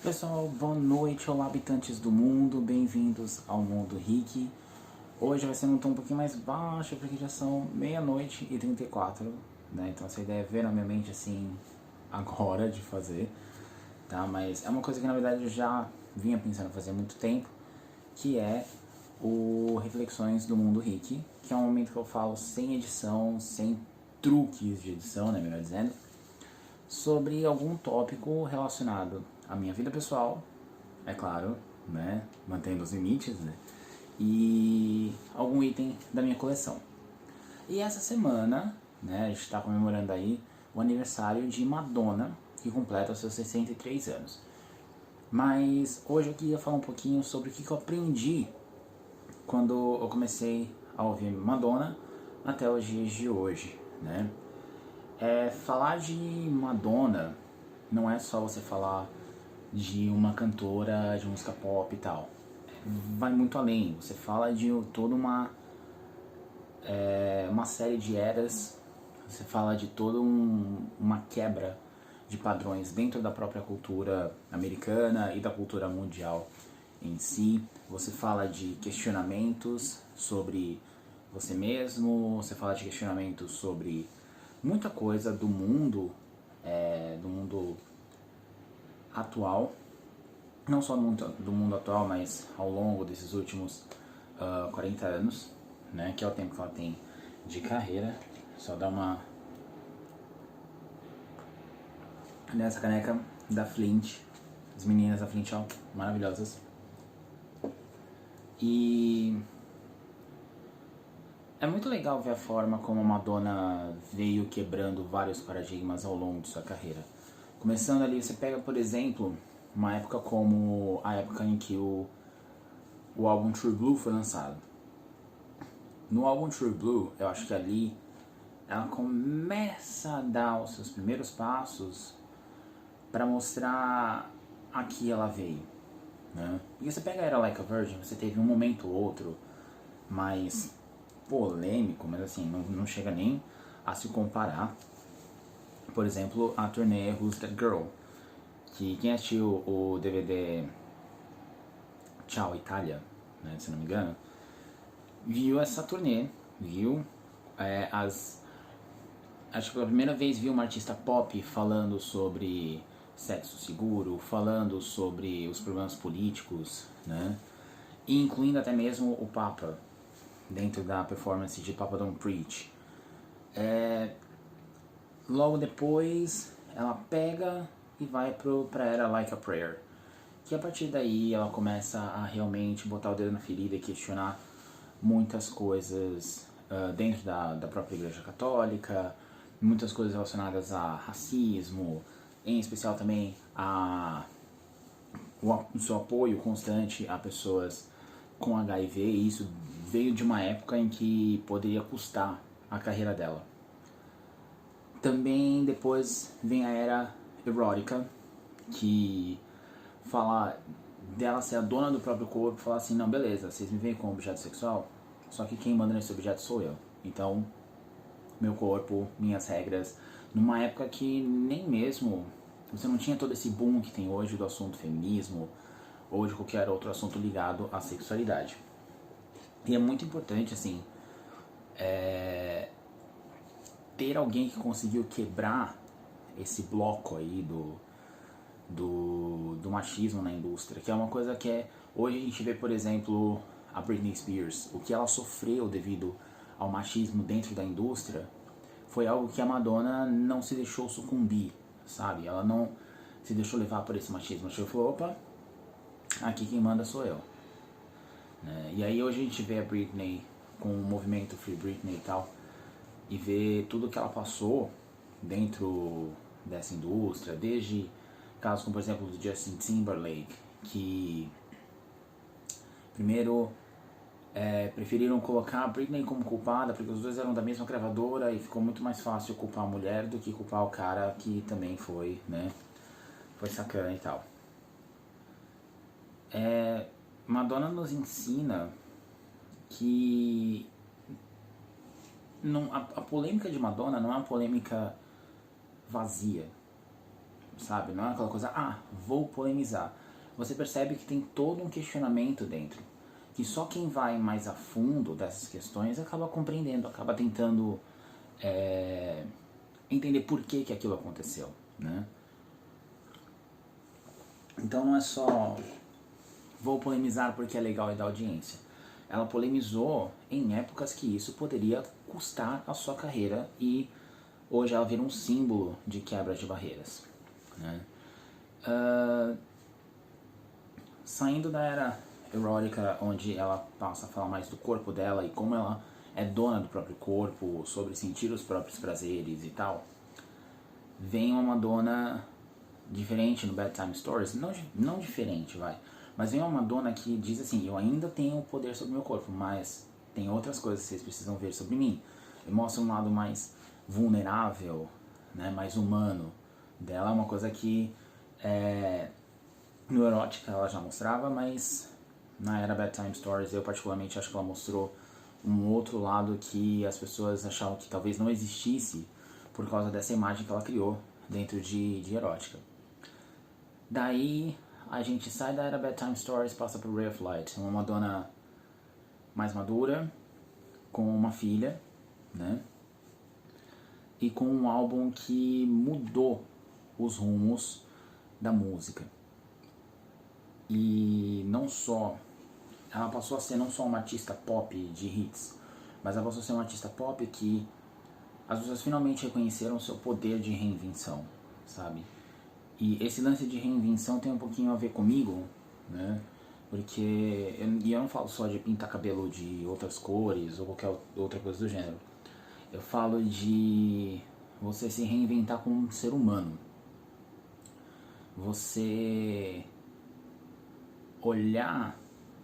Pessoal, boa noite, olá habitantes do mundo, bem-vindos ao Mundo Rick. Hoje vai ser um tom um pouquinho mais baixo, porque já são meia-noite e 34, né? Então essa ideia veio na minha mente assim, agora de fazer, tá? Mas é uma coisa que na verdade eu já vinha pensando fazer há muito tempo, que é o Reflexões do Mundo Rick, que é um momento que eu falo sem edição, sem truques de edição, né, melhor dizendo, sobre algum tópico relacionado à minha vida pessoal, é claro, né, mantendo os limites, né, e algum item da minha coleção. E essa semana, né, a gente está comemorando aí o aniversário de Madonna, que completa os seus 63 anos. Mas hoje eu queria falar um pouquinho sobre o que eu aprendi quando eu comecei a ouvir Madonna até os dias de hoje, né? Falar de Madonna não é só você falar de uma cantora de música pop e tal. Vai muito além. Você fala de toda uma série de eras. Você fala de toda uma quebra de padrões dentro da própria cultura americana e da cultura mundial em si. Você fala de questionamentos sobre você mesmo. Você fala de questionamentos sobre muita coisa do mundo atual, não só do mundo atual, mas ao longo desses últimos 40 anos, né, que é o tempo que ela tem de carreira. Só dar uma nessa caneca da Flint, as meninas da Flint, ó, maravilhosas. E é muito legal ver a forma como a Madonna veio quebrando vários paradigmas ao longo de sua carreira. Começando ali, você pega, por exemplo, uma época como a época em que o álbum True Blue foi lançado. No álbum True Blue, eu acho que ali ela começa a dar os seus primeiros passos para mostrar a que ela veio, né? E você pega a Era Like a Virgin, você teve um momento ou outro mais polêmico, mas assim, não chega nem a se comparar. Por exemplo, a turnê Who's That Girl, que quem assistiu o DVD Ciao Itália, né, se não me engano, viu essa turnê, viu acho que pela primeira vez viu uma artista pop falando sobre sexo seguro, falando sobre os problemas políticos, né, e incluindo até mesmo o Papa dentro da performance de Papa Don't Preach. Logo depois, ela pega e vai pra Era Like a Prayer, que a partir daí ela começa a realmente botar o dedo na ferida e questionar muitas coisas dentro da própria Igreja Católica, muitas coisas relacionadas a racismo, em especial também o seu apoio constante a pessoas com HIV, e isso veio de uma época em que poderia custar a carreira dela. Também depois vem a era erótica, que fala dela ser a dona do próprio corpo, falar assim, não, beleza, vocês me veem como objeto sexual, só que quem manda nesse objeto sou eu. Então, meu corpo, minhas regras, numa época que nem mesmo você não tinha todo esse boom que tem hoje do assunto feminismo ou de qualquer outro assunto ligado à sexualidade. E é muito importante, assim, ter alguém que conseguiu quebrar esse bloco aí do machismo na indústria, que é uma coisa que hoje a gente vê, por exemplo, a Britney Spears, o que ela sofreu devido ao machismo dentro da indústria foi algo que a Madonna não se deixou sucumbir, sabe? Ela não se deixou levar por esse machismo. Ela falou, opa, aqui quem manda sou eu. Né? E aí hoje a gente vê a Britney com o movimento Free Britney e tal, e vê tudo que ela passou dentro dessa indústria, desde casos como, por exemplo, do Justin Timberlake, que primeiro preferiram colocar a Britney como culpada, porque os dois eram da mesma gravadora e ficou muito mais fácil culpar a mulher do que culpar o cara que também foi, né, foi sacana e tal. Madonna nos ensina que não, a polêmica de Madonna não é uma polêmica vazia, sabe? Não é aquela coisa, vou polemizar. Você percebe que tem todo um questionamento dentro, que só quem vai mais a fundo dessas questões acaba compreendendo, acaba tentando entender por que aquilo aconteceu, né? Então não é só vou polemizar porque é legal e dá audiência. Ela polemizou em épocas que isso poderia custar a sua carreira e hoje ela vira um símbolo de quebra de barreiras, né? Saindo da era erótica, onde ela passa a falar mais do corpo dela e como ela é dona do próprio corpo, sobre sentir os próprios prazeres e tal, vem uma Madonna diferente no Bedtime Stories, não diferente, mas vem uma Madonna que diz assim, eu ainda tenho o poder sobre o meu corpo, mas tem outras coisas que vocês precisam ver sobre mim. E mostra um lado mais vulnerável, né, mais humano dela, uma coisa que no erótica ela já mostrava, mas na era Bedtime Stories eu particularmente acho que ela mostrou um outro lado que as pessoas achavam que talvez não existisse por causa dessa imagem que ela criou dentro de erótica. Daí a gente sai da era Bedtime Stories, passa pro Ray of Light, uma Madonna mais madura, com uma filha, né? E com um álbum que mudou os rumos da música. E não só, ela passou a ser não só uma artista pop de hits, mas ela passou a ser uma artista pop que as pessoas finalmente reconheceram o seu poder de reinvenção, sabe? E esse lance de reinvenção tem um pouquinho a ver comigo, né? Porque eu não falo só de pintar cabelo de outras cores ou qualquer outra coisa do gênero. Eu falo de você se reinventar como um ser humano. Você olhar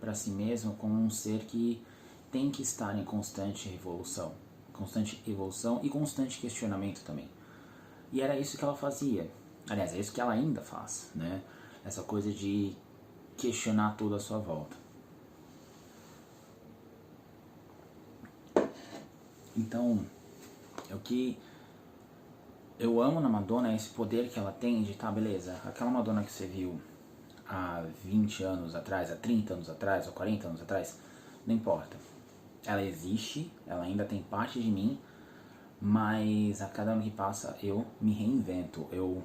para si mesmo como um ser que tem que estar em constante evolução e constante questionamento também. E era isso que ela fazia. Aliás, é isso que ela ainda faz, né? Essa coisa de questionar tudo à sua volta. Então, o que eu amo na Madonna é esse poder que ela tem de, beleza, aquela Madonna que você viu há 20 anos atrás, há 30 anos atrás, ou 40 anos atrás, não importa. Ela existe, ela ainda tem parte de mim, mas a cada ano que passa eu me reinvento, eu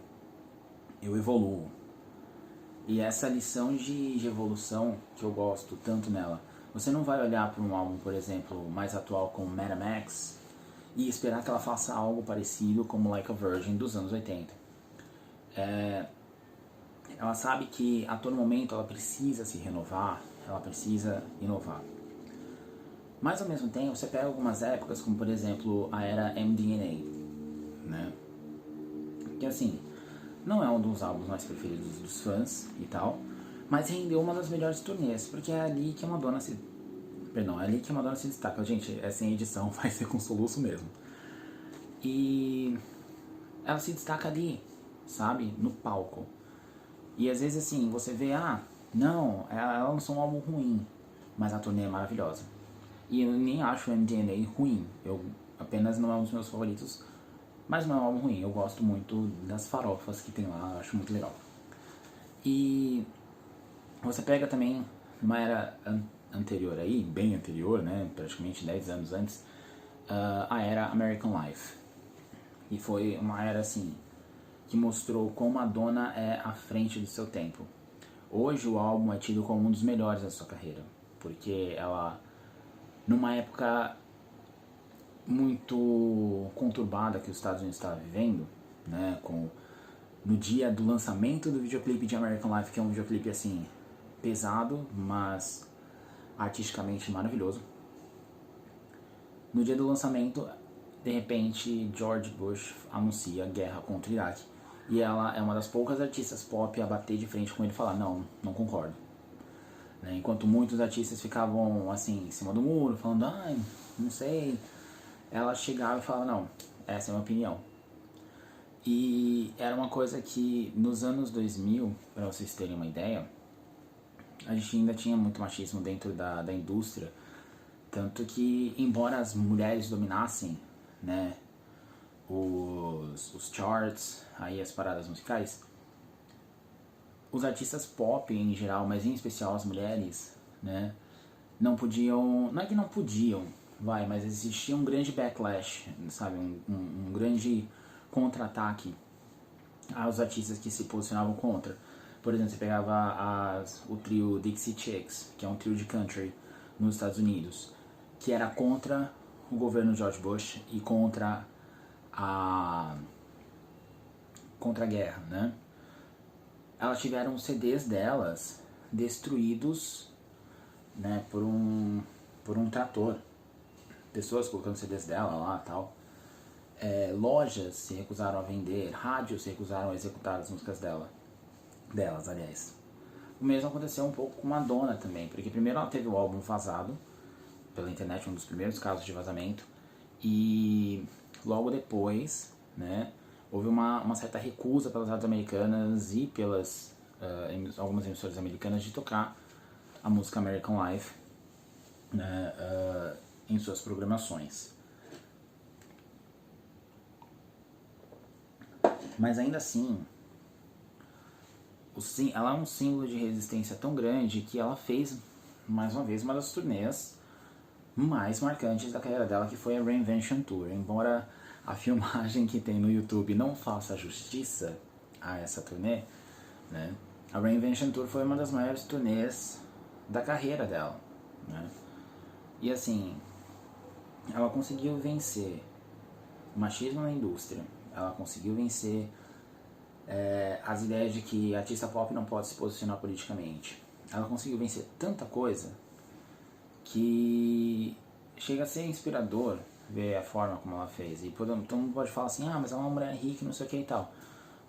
evoluo. E essa lição de evolução que eu gosto tanto nela, você não vai olhar para um álbum, por exemplo, mais atual como Madame X e esperar que ela faça algo parecido como Like a Virgin dos anos 80. Ela sabe que a todo momento ela precisa se renovar, ela precisa inovar. Mas ao mesmo tempo, você pega algumas épocas, como por exemplo a era MDNA, né? Que assim, não é um dos álbuns mais preferidos dos fãs e tal, mas rendeu uma das melhores turnês, porque é ali que a Madonna se... Perdão, é ali que a Madonna se destaca. Gente, é sem edição, vai ser com soluço mesmo. E ela se destaca ali, sabe? No palco. E às vezes assim, você vê, não, ela lançou um álbum ruim, mas a turnê é maravilhosa. E eu nem acho o MDNA ruim, eu apenas não é um dos meus favoritos, mas não é um álbum ruim, eu gosto muito das farofas que tem lá, acho muito legal. E você pega também uma era anterior aí, bem anterior, né, praticamente 10 anos antes, a era American Life. E foi uma era assim, que mostrou como Madonna é à frente do seu tempo. Hoje o álbum é tido como um dos melhores da sua carreira, porque ela, numa época muito conturbada que os Estados Unidos estavam vivendo, né, no dia do lançamento do videoclipe de American Life, que é um videoclipe assim, pesado, mas artisticamente maravilhoso. No dia do lançamento, de repente, George Bush anuncia guerra contra o Iraque. E ela é uma das poucas artistas pop a bater de frente com ele e falar, não concordo. Né? Enquanto muitos artistas ficavam assim, em cima do muro, falando, não sei, ela chegava e falava, não, essa é a minha opinião. E era uma coisa que nos anos 2000, para vocês terem uma ideia, a gente ainda tinha muito machismo dentro da indústria, tanto que, embora as mulheres dominassem, né, os charts, aí as paradas musicais, os artistas pop em geral, mas em especial as mulheres, né, não podiam, não é que não podiam, mas existia um grande backlash, sabe, um grande contra-ataque aos artistas que se posicionavam contra. Por exemplo, você pegava o trio Dixie Chicks, que é um trio de country nos Estados Unidos, que era contra o governo George Bush e contra a guerra, né? Elas tiveram os CDs delas destruídos, né, por um trator. Pessoas colocando CDs dela lá e tal. Lojas se recusaram a vender, rádios se recusaram a executar as músicas delas, aliás. O mesmo aconteceu um pouco com Madonna também, porque primeiro ela teve o álbum vazado pela internet, um dos primeiros casos de vazamento, e logo depois, né, houve uma certa recusa pelas rádios americanas e pelas algumas emissoras americanas de tocar a música American Life, né, em suas programações. Mas ainda assim, ela é um símbolo de resistência tão grande que ela fez, mais uma vez, uma das turnês mais marcantes da carreira dela, que foi a Reinvention Tour. Embora a filmagem que tem no YouTube não faça justiça a essa turnê, né, a Reinvention Tour foi uma das maiores turnês da carreira dela, né? E assim, ela conseguiu vencer o machismo na indústria, ela conseguiu vencer as ideias de que artista pop não pode se posicionar politicamente. Ela conseguiu vencer tanta coisa que chega a ser inspirador ver a forma como ela fez. E todo mundo pode falar assim, mas ela é uma mulher rica, não sei o que e tal.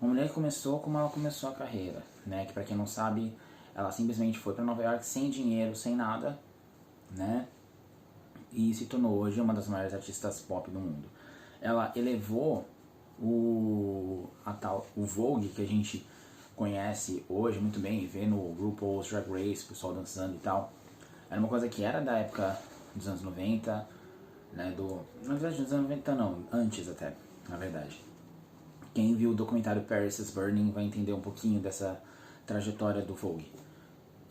Uma mulher que começou como ela começou a carreira, né? Que pra quem não sabe, ela simplesmente foi pra Nova York sem dinheiro, sem nada, né? E se tornou hoje uma das maiores artistas pop do mundo. Ela elevou o Vogue, que a gente conhece hoje muito bem, vê no RuPaul's Drag Race, o pessoal dançando e tal. Era uma coisa que era da época dos anos 90, né, na verdade dos anos 90 não, antes até, na verdade. Quem viu o documentário Paris is Burning vai entender um pouquinho dessa trajetória do Vogue.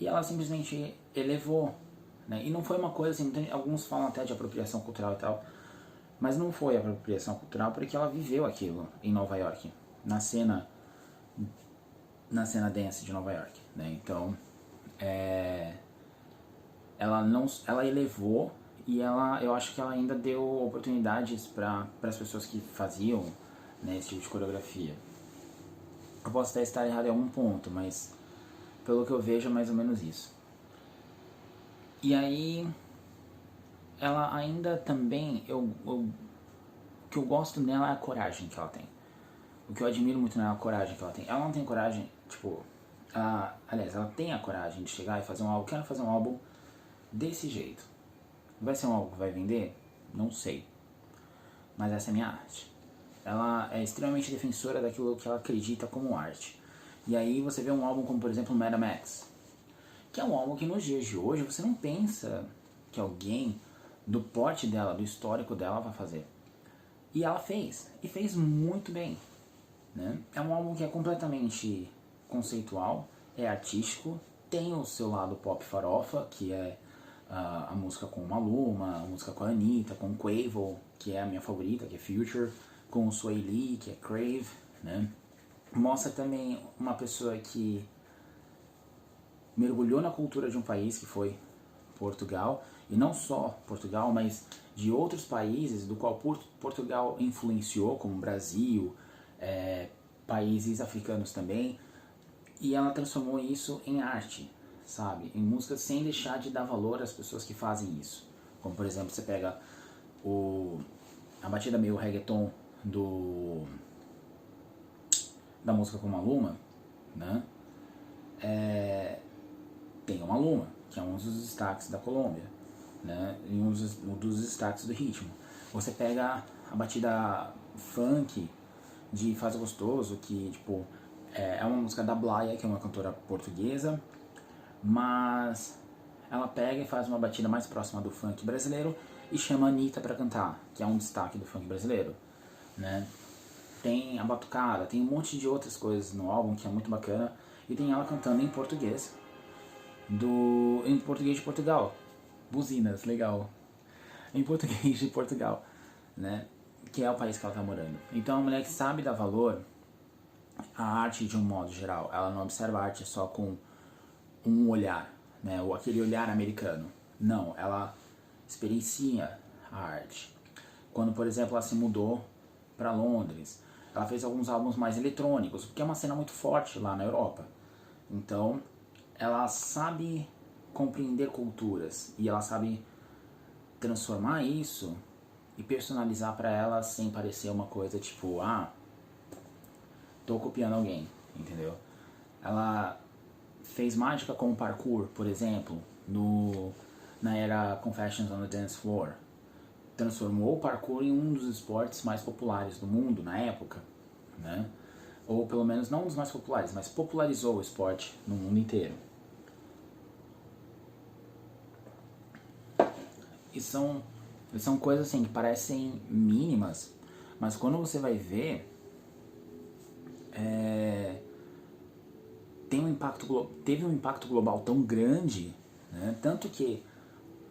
E ela simplesmente elevou, né, e não foi uma coisa assim, alguns falam até de apropriação cultural e tal, mas não foi apropriação cultural porque ela viveu aquilo em Nova York, na cena dance de Nova York, né? Então, ela elevou e eu acho que ela ainda deu oportunidades para as pessoas que faziam, né, esse tipo de coreografia. Eu posso até estar errado em algum ponto, mas pelo que eu vejo é mais ou menos isso. E aí, ela ainda também, o que eu gosto nela é a coragem que ela tem. O que eu admiro muito nela é a coragem que ela tem. Ela não tem coragem, tipo, aliás, ela tem a coragem de chegar e fazer um álbum. Quero fazer um álbum desse jeito. Vai ser um álbum que vai vender? Não sei. Mas essa é a minha arte. Ela é extremamente defensora daquilo que ela acredita como arte. E aí você vê um álbum como, por exemplo, Madame X, que é um álbum que nos dias de hoje você não pensa que alguém do porte dela, do histórico dela, vai fazer. E ela fez. E fez muito bem, né? É um álbum que é completamente conceitual, é artístico, tem o seu lado pop farofa, que é a música com Maluma, a música com a Anitta, com Quavo, que é a minha favorita, que é Future, com o Sway Lee, que é Crave, né? Mostra também uma pessoa que mergulhou na cultura de um país, que foi Portugal, e não só Portugal, mas de outros países do qual Portugal influenciou, como Brasil, países africanos também, e ela transformou isso em arte, sabe? Em música, sem deixar de dar valor às pessoas que fazem isso. Como, por exemplo, você pega a batida meio reggaeton da música com Maluma, né? Tem o Maluma, que é um dos destaques da Colômbia, né? E um dos destaques do ritmo. Você pega a batida funk de Faz Gostoso, que tipo, é uma música da Blaya, que é uma cantora portuguesa, mas ela pega e faz uma batida mais próxima do funk brasileiro e chama a Anitta pra cantar, que é um destaque do funk brasileiro, né? Tem a batucada, tem um monte de outras coisas no álbum que é muito bacana. e tem ela cantando em português, em português de Portugal. Buzinas, legal. Em português de Portugal, né? Que é o país que ela tá morando. Então é uma mulher que sabe dar valor à arte de um modo geral. Ela não observa a arte só com um olhar, né? Ou aquele olhar americano. Não, ela experiencia a arte. Quando, por exemplo, ela se mudou para Londres, ela fez alguns álbuns mais eletrônicos, porque é uma cena muito forte lá na Europa. Então, ela sabe compreender culturas e ela sabe transformar isso e personalizar para ela sem parecer uma coisa tipo, tô copiando alguém, entendeu? Ela fez mágica com o parkour, por exemplo, na era Confessions on the Dance Floor. Transformou o parkour em um dos esportes mais populares do mundo na época, né? Ou pelo menos não um dos mais populares, mas popularizou o esporte no mundo inteiro. E são coisas assim que parecem mínimas, mas quando você vai ver, teve um impacto global tão grande, né? Tanto que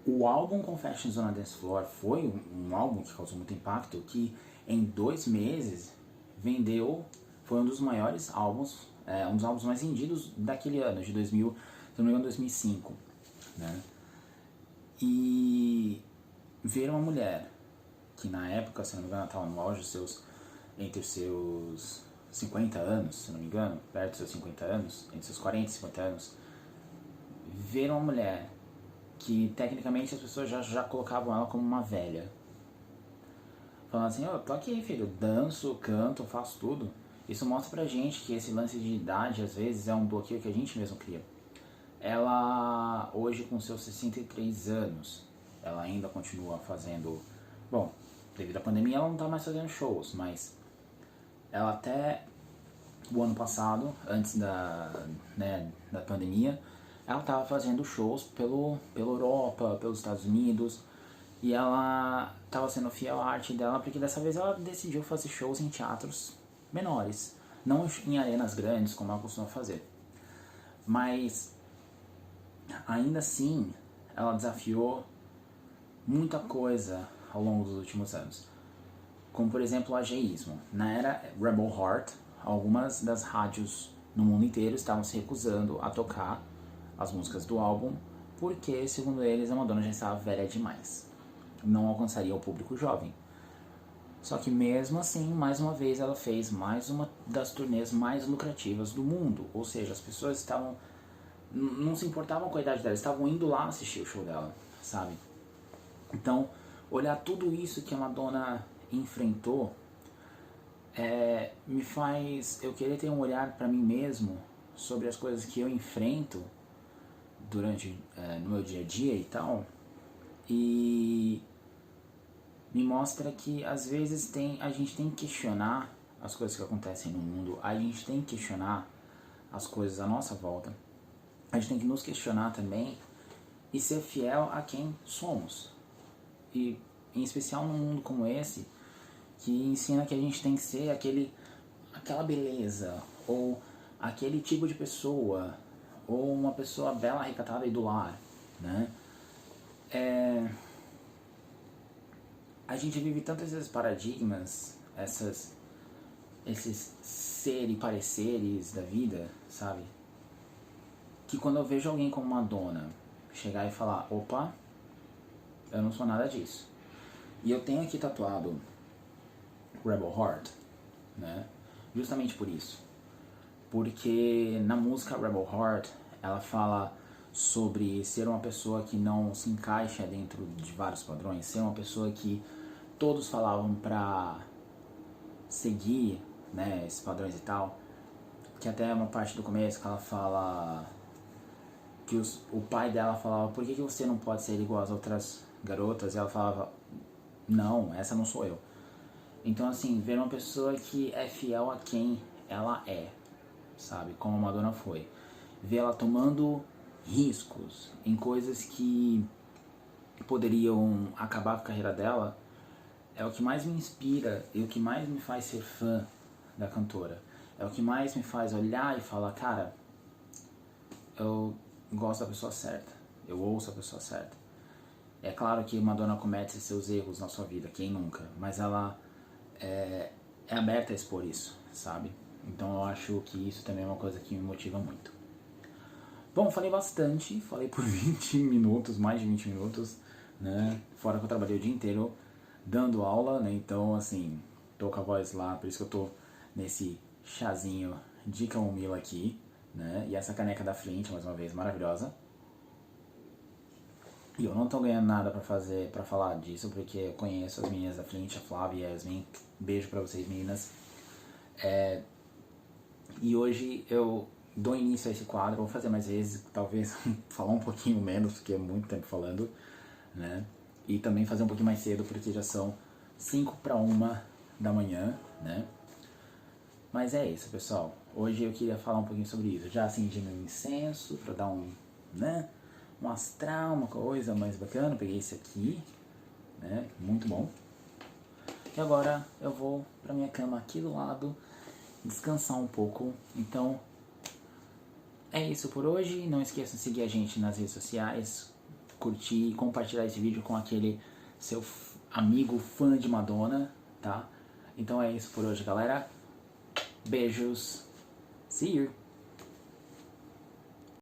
o álbum Confessions on a Dance Floor foi um álbum que causou muito impacto, que em 2 meses foi um dos maiores álbuns, um dos álbuns mais vendidos daquele ano, de 2000, se não me engano, 2005, né? E ver uma mulher que na época, se não me engano, estava no auge entre os seus 50 anos, se não me engano, perto dos seus 50 anos, entre os seus 40 e 50 anos, ver uma mulher que tecnicamente as pessoas já colocavam ela como uma velha, falando assim, tô aqui, filho, danço, canto, faço tudo. Isso mostra pra gente que esse lance de idade às vezes é um bloqueio que a gente mesmo cria. Ela hoje com seus 63 anos, ela ainda continua fazendo, bom, devido à pandemia ela não tá mais fazendo shows, mas ela até o ano passado, antes da pandemia, ela estava fazendo shows pela Europa, pelos Estados Unidos, e ela estava sendo fiel à arte dela, porque dessa vez ela decidiu fazer shows em teatros menores, não em arenas grandes, como ela costuma fazer. Mas, ainda assim, ela desafiou muita coisa ao longo dos últimos anos. Como, por exemplo, o ageísmo. Na era Rebel Heart, algumas das rádios no mundo inteiro estavam se recusando a tocar as músicas do álbum, porque, segundo eles, a Madonna já estava velha demais. Não alcançaria o público jovem. Só que mesmo assim, mais uma vez, ela fez mais uma das turnês mais lucrativas do mundo. Ou seja, as pessoas não se importavam com a idade dela, estavam indo lá assistir o show dela, sabe? Então, olhar tudo isso que a Madonna enfrentou me faz eu querer ter um olhar para mim mesmo sobre as coisas que eu enfrento no meu dia a dia e tal, e me mostra que às vezes a gente tem que questionar as coisas que acontecem no mundo, a gente tem que questionar as coisas à nossa volta, a gente tem que nos questionar também e ser fiel a quem somos, e em especial num mundo como esse, que ensina que a gente tem que ser aquela beleza, ou aquele tipo de pessoa, ou uma pessoa bela, recatada e do lar, né? A gente vive tantos esses paradigmas, esses ser e pareceres da vida, sabe? Que quando eu vejo alguém como Madonna chegar e falar, opa, eu não sou nada disso. E eu tenho aqui tatuado Rebel Heart, né? Justamente por isso. Porque na música Rebel Heart, ela fala sobre ser uma pessoa que não se encaixa dentro de vários padrões, ser uma pessoa que todos falavam pra seguir, né, esses padrões e tal. Que até uma parte do começo que ela fala que o pai dela falava, por que você não pode ser igual às outras garotas? E ela falava, não, essa não sou eu. Então, assim, ver uma pessoa que é fiel a quem ela é, sabe? Como a Madonna foi. Ver ela tomando riscos em coisas que poderiam acabar com a carreira dela é o que mais me inspira e o que mais me faz ser fã da cantora. É o que mais me faz olhar e falar, cara, eu gosto da pessoa certa, eu ouço a pessoa certa. É claro que Madonna comete seus erros na sua vida, quem nunca, mas ela é aberta a expor isso, sabe? Então eu acho que isso também é uma coisa que me motiva muito. Bom, falei bastante, falei por 20 minutos, mais de 20 minutos, né? Fora que eu trabalhei o dia inteiro dando aula, né? Então, assim, tô com a voz lá, por isso que eu tô nesse chazinho de camomila aqui, né? E essa caneca da Flint, mais uma vez, maravilhosa. E eu não tô ganhando nada pra falar disso, porque eu conheço as meninas da Flint, a Flávia e a Yasmin. Beijo pra vocês, meninas. E hoje eu dou início a esse quadro, vou fazer mais vezes, talvez falar um pouquinho menos, porque é muito tempo falando, né? E também fazer um pouquinho mais cedo, porque já são 5:45 da manhã, né? Mas é isso, pessoal. Hoje eu queria falar um pouquinho sobre isso. Já acendi meu incenso pra dar né? Um astral, uma coisa mais bacana. Peguei esse aqui, né? Muito bom. E agora eu vou pra minha cama aqui do lado, descansar um pouco. Então, é isso por hoje. Não esqueçam de seguir a gente nas redes sociais, curtir e compartilhar esse vídeo com aquele seu amigo fã de Madonna, tá? Então é isso por hoje, galera. Beijos. See you.